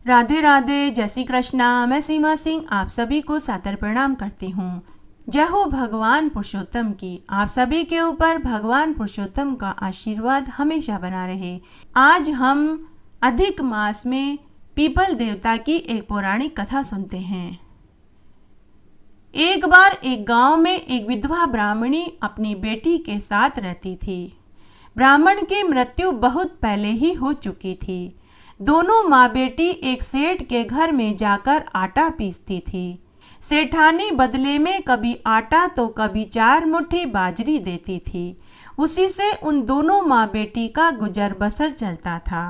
राधे राधे, जय श्री कृष्णा। मैं सीमा सिंह आप सभी को सादर प्रणाम करती हूँ। जय हो भगवान पुरुषोत्तम की। आप सभी के ऊपर भगवान पुरुषोत्तम का आशीर्वाद हमेशा बना रहे। आज हम अधिक मास में पीपल देवता की एक पौराणिक कथा सुनते हैं। एक बार एक गांव में एक विधवा ब्राह्मणी अपनी बेटी के साथ रहती थी। ब्राह्मण की मृत्यु बहुत पहले ही हो चुकी थी। दोनों माँ बेटी एक सेठ के घर में जाकर आटा पीसती थी। सेठानी बदले में कभी आटा तो कभी 4 मुट्ठी बाजरी देती थी। उसी से उन दोनों माँ बेटी का गुजर बसर चलता था।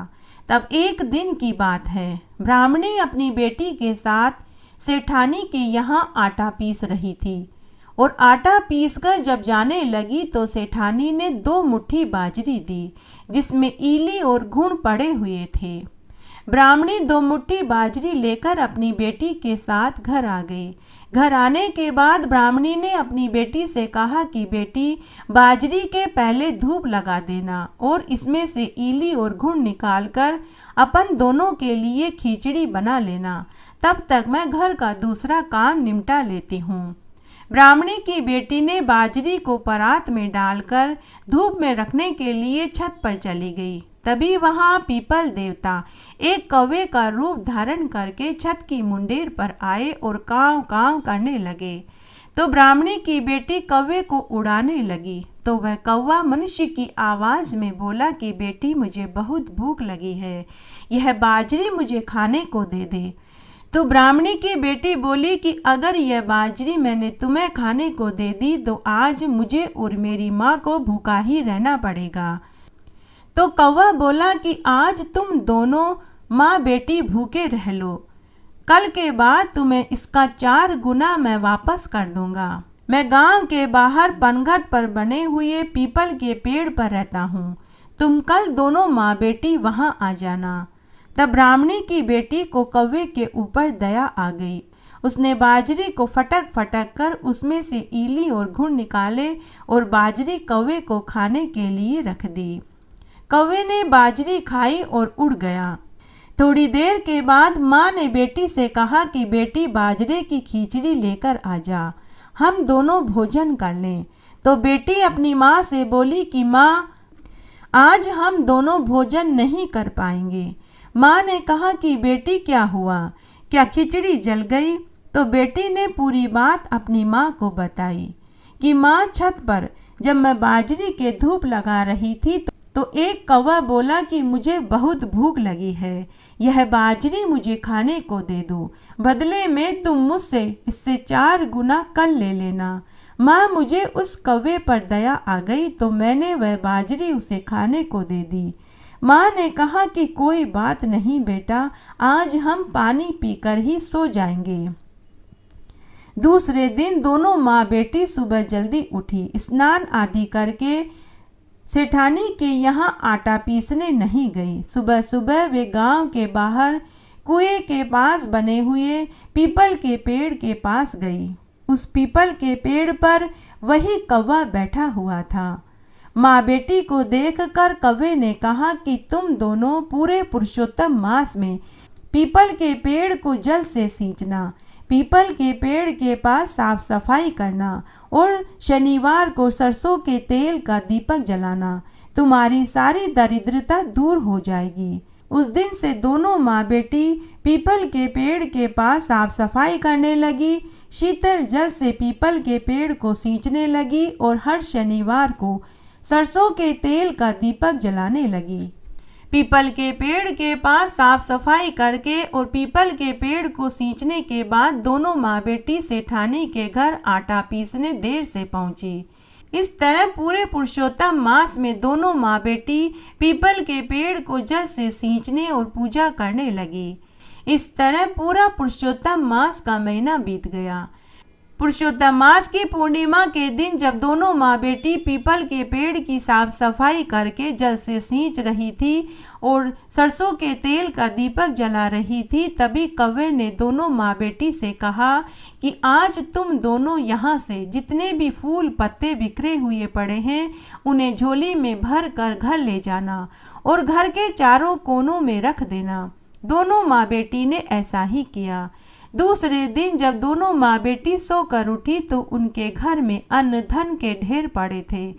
तब एक दिन की बात है, ब्राह्मणी अपनी बेटी के साथ सेठानी के यहाँ आटा पीस रही थी और आटा पीसकर जब जाने लगी तो सेठानी ने 2 मुट्ठी बाजरी दी जिसमें ईली और घुन पड़े हुए थे। ब्राह्मणी 2 मुट्ठी बाजरी लेकर अपनी बेटी के साथ घर आ गई। घर आने के बाद ब्राह्मणी ने अपनी बेटी से कहा कि बेटी, बाजरी के पहले धूप लगा देना और इसमें से ईली और घुन निकालकर अपन दोनों के लिए खिचड़ी बना लेना। तब तक मैं घर का दूसरा काम निपटा लेती हूँ। ब्राह्मणी की बेटी ने बाजरी को परात में डालकर धूप में रखने के लिए छत पर चली गई। तभी वहां पीपल देवता एक कौवे का रूप धारण करके छत की मुंडेर पर आए और काव काव करने लगे। तो ब्राह्मणी की बेटी कौवे को उड़ाने लगी तो वह कौवा मनुष्य की आवाज में बोला कि बेटी, मुझे बहुत भूख लगी है, यह बाजरी मुझे खाने को दे दे। तो ब्राह्मणी की बेटी बोली कि अगर यह बाजरी मैंने तुम्हें खाने को दे दी तो आज मुझे और मेरी माँ को भूखा ही रहना पड़ेगा। तो कौवा बोला कि आज तुम दोनों माँ बेटी भूखे रह लो, कल के बाद तुम्हें इसका 4 गुना मैं वापस कर दूंगा। मैं गांव के बाहर पनघट पर बने हुए पीपल के पेड़ पर रहता हूँ, तुम कल दोनों माँ बेटी वहां आ जाना। तब ब्राह्मणी की बेटी को कौवे के ऊपर दया आ गई। उसने बाजरी को फटक फटक कर उसमें से ईली और घुन निकाले और बाजरी कौवे को खाने के लिए रख दी। कौवे ने बाजरी खाई और उड़ गया। थोड़ी देर के बाद माँ ने बेटी से कहा कि बेटी, बाजरे की खिचड़ी लेकर आ जा, हम दोनों भोजन कर लें। तो बेटी अपनी माँ से बोली कि माँ, आज हम दोनों भोजन नहीं कर पाएंगे। माँ ने कहा कि बेटी, क्या हुआ, क्या खिचड़ी जल गई? तो बेटी ने पूरी बात अपनी माँ को बताई कि माँ, छत पर जब मैं बाजरी के धूप लगा रही थी तो एक कौवा बोला कि मुझे बहुत भूख लगी है, यह बाजरी मुझे खाने को दे दो, बदले में तुम मुझसे इससे 4 गुना कल ले लेना। माँ, मुझे उस कौवे पर दया आ गई तो मैंने वह बाजरी उसे खाने को दे दी। माँ ने कहा कि कोई बात नहीं बेटा, आज हम पानी पीकर ही सो जाएंगे। दूसरे दिन दोनों माँ बेटी सुबह जल्दी उठी, स्नान आदि करके सेठानी के यहाँ आटा पीसने नहीं गई। सुबह सुबह वे गांव के बाहर कुएं के पास बने हुए पीपल के पेड़ के पास गई। उस पीपल के पेड़ पर वही कौवा बैठा हुआ था। माँ बेटी को देखकर कौवे ने कहा कि तुम दोनों पूरे पुरुषोत्तम मास में पीपल के पेड़ को जल से सींचना, पीपल के पेड़ के पास साफ सफाई करना और शनिवार को सरसों के तेल का दीपक जलाना, तुम्हारी सारी दरिद्रता दूर हो जाएगी। उस दिन से दोनों माँ बेटी पीपल के पेड़ के पास साफ सफाई करने लगी, शीतल जल से पीपल के पेड़ को सींचने लगी और हर शनिवार को सरसों के तेल का दीपक जलाने लगी। पीपल के पेड़ के पास साफ सफाई करके और पीपल के पेड़ को सींचने के बाद दोनों माँ बेटी सेठानी के घर आटा पीसने देर से पहुंची। इस तरह पूरे पुरुषोत्तम मास में दोनों माँ बेटी पीपल के पेड़ को जल से सींचने और पूजा करने लगी। इस तरह पूरा पुरुषोत्तम मास का महीना बीत गया। पुरुषोत्तम मास की पूर्णिमा के दिन जब दोनों माँ बेटी पीपल के पेड़ की साफ सफाई करके जल से सींच रही थी और सरसों के तेल का दीपक जला रही थी, तभी कौवे ने दोनों माँ बेटी से कहा कि आज तुम दोनों यहाँ से जितने भी फूल पत्ते बिखरे हुए पड़े हैं उन्हें झोली में भर कर घर ले जाना और घर के चारों कोनों में रख देना। दोनों माँ बेटी ने ऐसा ही किया। दूसरे दिन जब दोनों माँ बेटी सोकर उठी तो उनके घर में अन्न धन के ढेर पड़े थे।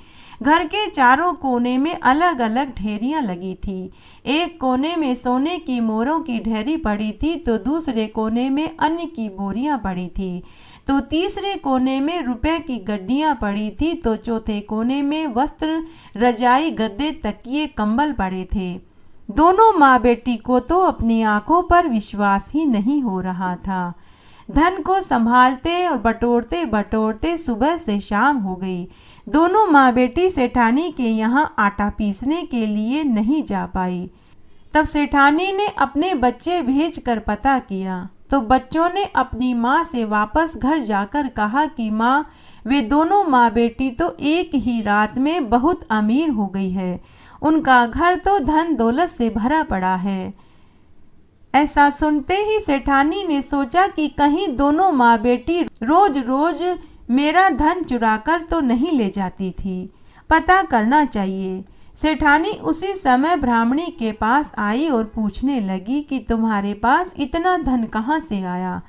घर के चारों कोने में अलग अलग ढेरियां लगी थी। एक कोने में सोने की मोरों की ढेरी पड़ी थी तो दूसरे कोने में अन्न की बोरियां पड़ी थी, तो तीसरे कोने में रुपए की गड्डियां पड़ी थी, तो चौथे कोने में वस्त्र, रजाई, गद्दे, तकिए, कंबल पड़े थे। दोनों माँ बेटी को तो अपनी आंखों पर विश्वास ही नहीं हो रहा था। धन को संभालते और बटोरते बटोरते सुबह से शाम हो गई। दोनों माँ बेटी सेठानी के यहाँ आटा पीसने के लिए नहीं जा पाई। तब सेठानी ने अपने बच्चे भेजकर पता किया तो बच्चों ने अपनी माँ से वापस घर जाकर कहा कि माँ, वे दोनों माँ बेटी तो एक ही रात में बहुत अमीर हो गई है। उनका घर तो धन दौलत से भरा पड़ा है। ऐसा सुनते ही सेठानी ने सोचा कि कहीं दोनों माँ बेटी रोज रोज मेरा धन चुराकर तो नहीं ले जाती थी, पता करना चाहिए। सेठानी उसी समय ब्राह्मणी के पास आई और पूछने लगी कि तुम्हारे पास इतना धन कहाँ से आया।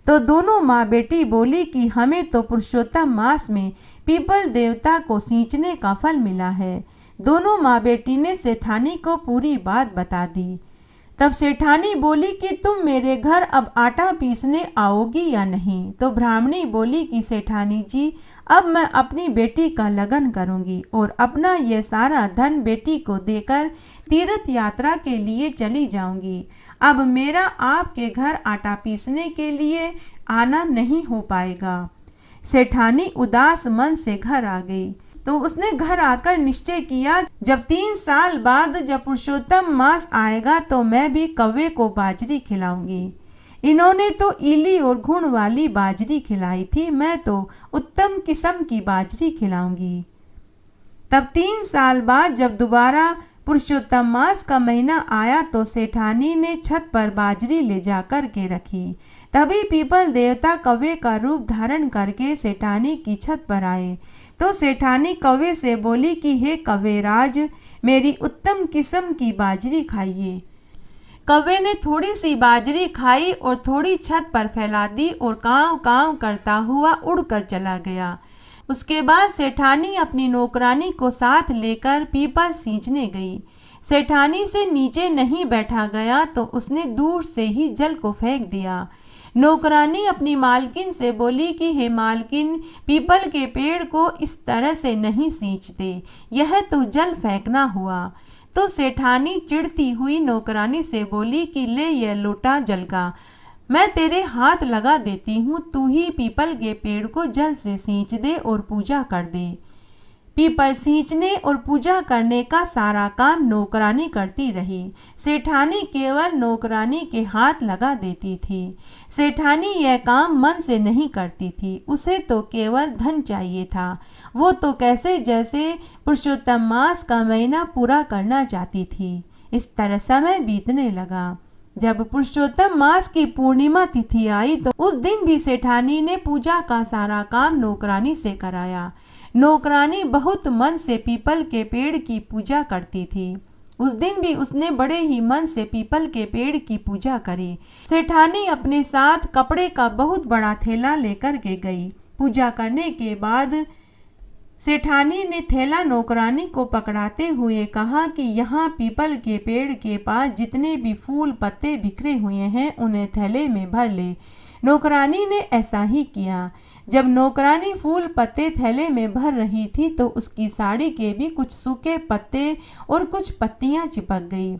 तो दोनों माँ बेटी बोली कि हमें तो पुरुषोत्तम मास में पीपल देवता को सींचने का फल मिला है। दोनों माँ बेटी ने सेठानी को पूरी बात बता दी। तब सेठानी बोली कि तुम मेरे घर अब आटा पीसने आओगी या नहीं। तो ब्राह्मणी बोली कि सेठानी जी, अब मैं अपनी बेटी का लगन करूंगी और अपना यह सारा धन बेटी को देकर तीर्थ यात्रा के लिए चली जाऊंगी। अब मेरा आपके घर आटा पीसने के लिए आना नहीं हो पाएगा। सेठानी उदास मन से घर आ गई तो उसने घर आकर निश्चय किया, जब 3 साल बाद जब पुरुषोत्तम मास आएगा तो मैं भी कौवे को बाजरी खिलाऊंगी। इन्होंने तो इली और घुण वाली बाजरी खिलाई थी, मैं तो उत्तम किस्म की बाजरी खिलाऊंगी। तब 3 साल बाद जब दोबारा पुरुषोत्तम मास का महीना आया तो सेठानी ने छत पर बाजरी ले जाकर के रखी। तभी पीपल देवता कौवे का रूप धारण करके सेठानी की छत पर आए। तो सेठानी कौवे से बोली कि हे कौवेराज, मेरी उत्तम किस्म की बाजरी खाइए। कौवे ने थोड़ी सी बाजरी खाई और थोड़ी छत पर फैला दी और कांव कांव करता हुआ उड़कर चला गया। उसके बाद सेठानी अपनी नौकरानी को साथ लेकर पीपल सींचने गई। सेठानी से नीचे नहीं बैठा गया तो उसने दूर से ही जल को फेंक दिया। नौकरानी अपनी मालकिन से बोली कि हे मालकिन, पीपल के पेड़ को इस तरह से नहीं सींचते, यह तो जल फेंकना हुआ। तो सेठानी चिढ़ती हुई नौकरानी से बोली कि ले यह लोटा जल का, मैं तेरे हाथ लगा देती हूँ, तू ही पीपल के पेड़ को जल से सींच दे और पूजा कर दे। पीपल सींचने और पूजा करने का सारा काम नौकरानी करती रही। सेठानी केवल नौकरानी के हाथ लगा देती थी। सेठानी यह काम मन से नहीं करती थी, उसे तो केवल धन चाहिए था। वो तो कैसे जैसे पुरुषोत्तम मास का महीना पूरा करना चाहती थी। इस तरह समय बीतने लगा। जब पुरुषोत्तम मास की पूर्णिमा तिथि आई तो उस दिन भी सेठानी ने पूजा का सारा काम नौकरानी से कराया। नौकरानी बहुत मन से पीपल के पेड़ की पूजा करती थी। उस दिन भी उसने बड़े ही मन से पीपल के पेड़ की पूजा करी। सेठानी अपने साथ कपड़े का बहुत बड़ा थैला लेकर के गई। पूजा करने के बाद सेठानी ने थैला नौकरानी को पकड़ाते हुए कहा कि यहाँ पीपल के पेड़ के पास जितने भी फूल पत्ते बिखरे हुए हैं उन्हें थैले में भर ले। नौकरानी ने ऐसा ही किया। जब नौकरानी फूल पत्ते थैले में भर रही थी तो उसकी साड़ी के भी कुछ सूखे पत्ते और कुछ पत्तियां चिपक गई।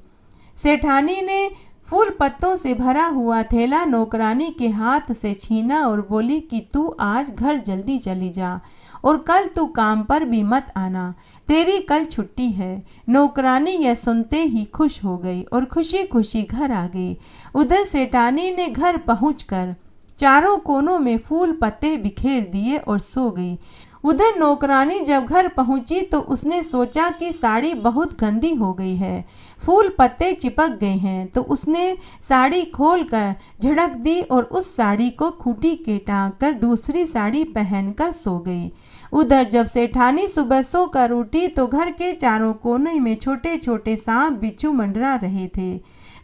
सेठानी ने फूल पत्तों से भरा हुआ थैला नौकरानी के हाथ से छीना और बोली कि तू आज घर जल्दी चली जा और कल तू काम पर भी मत आना, तेरी कल छुट्टी है। नौकरानी यह सुनते ही खुश हो गई और खुशी खुशी घर आ गई। उधर सेठानी ने घर पहुंचकर चारों कोनों में फूल पत्ते बिखेर दिए और सो गई। उधर नौकरानी जब घर पहुंची तो उसने सोचा कि साड़ी बहुत गंदी हो गई है, फूल पत्ते चिपक गए हैं, तो उसने साड़ी खोलकर झड़क दी और उस साड़ी को खूंटी के टांग कर दूसरी साड़ी पहनकर सो गई। उधर जब सेठानी सुबह सोकर उठी तो घर के चारों कोने में छोटे छोटे सांप बिच्छू मंडरा रहे थे।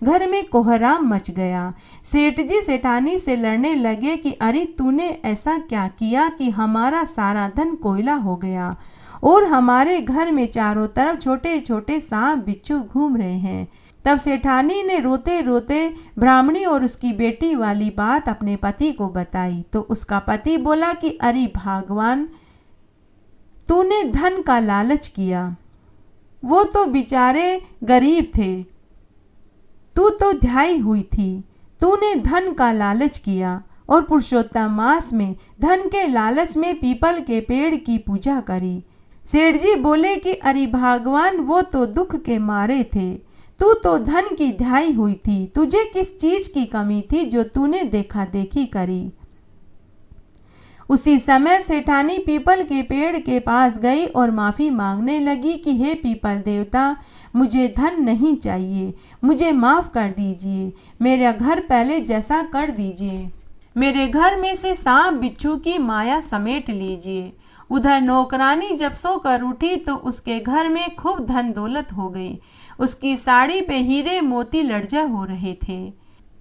घर में कोहराम मच गया। सेठ जी सेठानी से लड़ने लगे कि अरे तूने ऐसा क्या किया कि हमारा सारा धन कोयला हो गया और हमारे घर में चारों तरफ छोटे छोटे सांप बिच्छू घूम रहे हैं। तब सेठानी ने रोते रोते ब्राह्मणी और उसकी बेटी वाली बात अपने पति को बताई तो उसका पति बोला कि अरे भगवान, तूने धन का लालच किया, वो तो बेचारे गरीब थे, तू तो ध्याई हुई थी, तूने धन का लालच किया और पुरुषोत्तम मास में धन के लालच में पीपल के पेड़ की पूजा करी। सेठ जी बोले कि अरे भगवान, वो तो दुख के मारे थे, तू तो धन की ढाई हुई थी, तुझे किस चीज की कमी थी जो तूने देखा देखी करी। उसी समय सेठानी पीपल के पेड़ के पास गई और माफ़ी मांगने लगी कि हे पीपल देवता, मुझे धन नहीं चाहिए, मुझे माफ़ कर दीजिए, मेरा घर पहले जैसा कर दीजिए, मेरे घर में से सांप बिच्छू की माया समेट लीजिए। उधर नौकरानी जब सोकर उठी तो उसके घर में खूब धन दौलत हो गई। उसकी साड़ी पे हीरे मोती लड़जा हो रहे थे।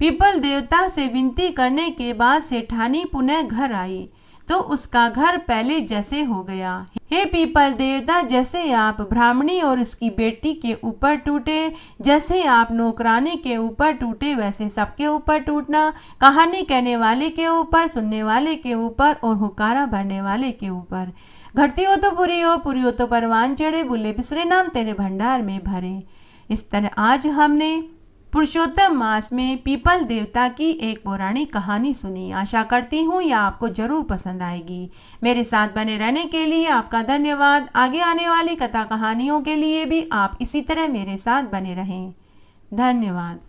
पीपल देवता से विनती करने के बाद सेठानी पुनः घर आई तो उसका घर पहले जैसे हो गया। हे पीपल देवता, जैसे आप ब्राह्मणी और उसकी बेटी के ऊपर टूटे, जैसे आप नौकरानी के ऊपर टूटे, वैसे सबके ऊपर टूटना, कहानी कहने वाले के ऊपर, सुनने वाले के ऊपर और हुकारा भरने वाले के ऊपर। घटती हो तो पूरी हो तो परवान चढ़े, बुले बिसरे नाम तेरे भंडार में भरे। इस तरह आज हमने पुरुषोत्तम मास में पीपल देवता की एक पौराणिक कहानी सुनी। आशा करती हूँ यह आपको जरूर पसंद आएगी। मेरे साथ बने रहने के लिए आपका धन्यवाद। आगे आने वाली कथा कहानियों के लिए भी आप इसी तरह मेरे साथ बने रहें। धन्यवाद।